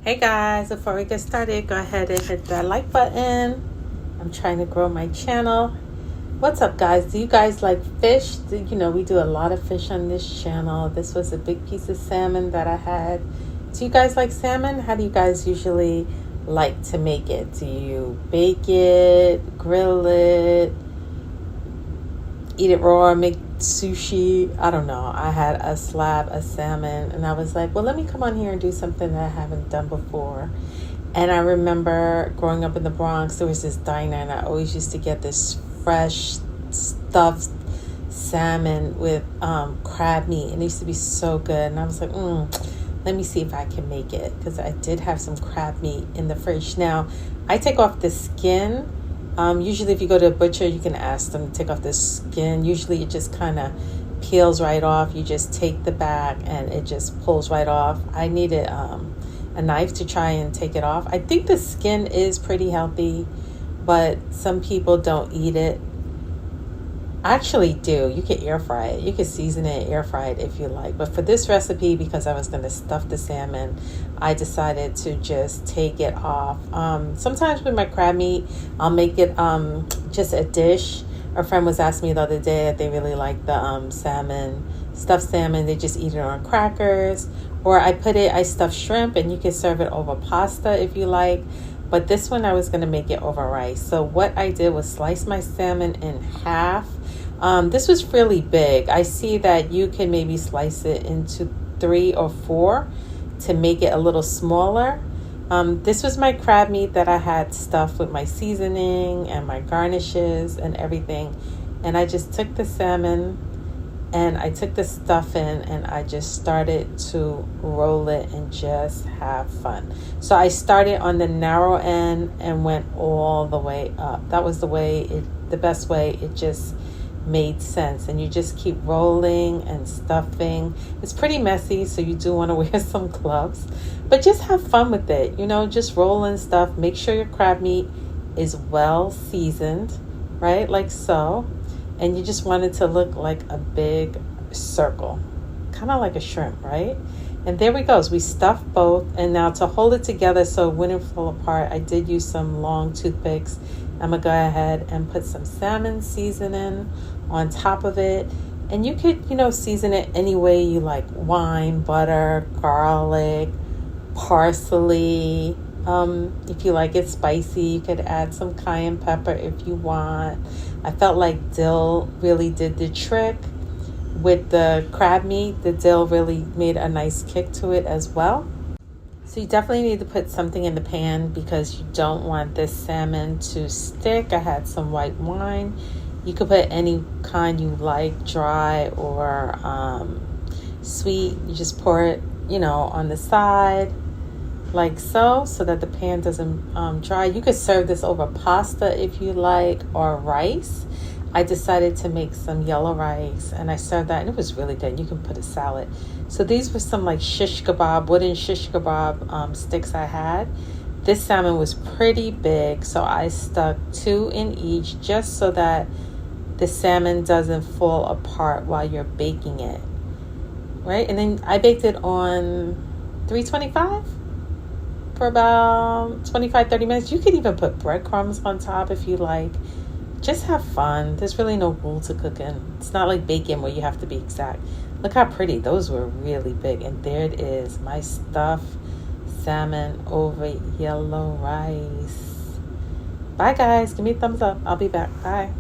Hey guys, before we get started, go ahead and hit that like button. I'm trying to grow my channel. What's up guys? Do you guys like fish? We do a lot of fish on this channel. This was a big piece of salmon that I had. Do you guys like salmon? How do you guys usually like to make it? Do you bake it, grill it, eat it raw, make sushi? I don't know. I had a slab of salmon and I was like, well, let me come on here and do something that I haven't done before. And I remember growing up in the Bronx, there was this diner and I always used to get this fresh stuffed salmon with crab meat, and it used to be so good. And I was like, let me see if I can make it, because I did have some crab meat in the fridge. Now I take off the skin. Usually if you go to a butcher, you can ask them to take off the skin. Usually it just kind of peels right off. You just take the back and it just pulls right off. I needed a knife to try and take it off. I think the skin is pretty healthy, but some people don't eat it. I actually do. You can air fry it. You can season it, air fry it if you like. But for this recipe, because I was going to stuff the salmon, I decided to just take it off. Sometimes with my crab meat, I'll make it just a dish. A friend was asking me the other day that they really like the salmon, stuffed salmon. They just eat it on crackers. Or I stuff shrimp, and you can serve it over pasta if you like. But this one I was going to make it over rice. So what I did was slice my salmon in half. This was really big. I see that you can maybe slice it into 3 or 4 to make it a little smaller. This was my crab meat that I had stuffed with my seasoning and my garnishes and everything. And I just took the salmon and I took the stuffing and I just started to roll it and just have fun. So I started on the narrow end and went all the way up. That was the best way. It just made sense. And you just keep rolling and stuffing. It's pretty messy, so you do want to wear some gloves, but just have fun with it. Just roll and stuff. Make sure your crab meat is well seasoned, right? Like so. And you just want it to look like a big circle, kind of like a shrimp, right? And there we go. So we stuffed both. And now to hold it together so it wouldn't fall apart, I did use some long toothpicks. I'm going to go ahead and put some salmon seasoning on top of it. And you could, season it any way you like. Wine, butter, garlic, parsley. If you like it spicy, you could add some cayenne pepper if you want. I felt like dill really did the trick with the crab meat. The dill really made a nice kick to it as well. So you definitely need to put something in the pan because you don't want this salmon to stick. I had some white wine. You could put any kind you like, dry or sweet. You just pour it, on the side like so that the pan doesn't dry. You could serve this over pasta if you like, or rice. I decided to make some yellow rice and I served that and it was really good. You can put a salad. So these were some like shish kebab, wooden shish kebab sticks I had. This salmon was pretty big, so I stuck 2 in each just so that the salmon doesn't fall apart while you're baking it, right? And then I baked it on 325 for about 25-30 minutes. You could even put breadcrumbs on top if you like. Just have fun. There's really no rule to cooking. It's not like bacon where you have to be exact. Look how pretty. Those were really big. And there it is, my stuffed salmon over yellow rice. Bye guys. Give me a thumbs up. I'll be back. Bye.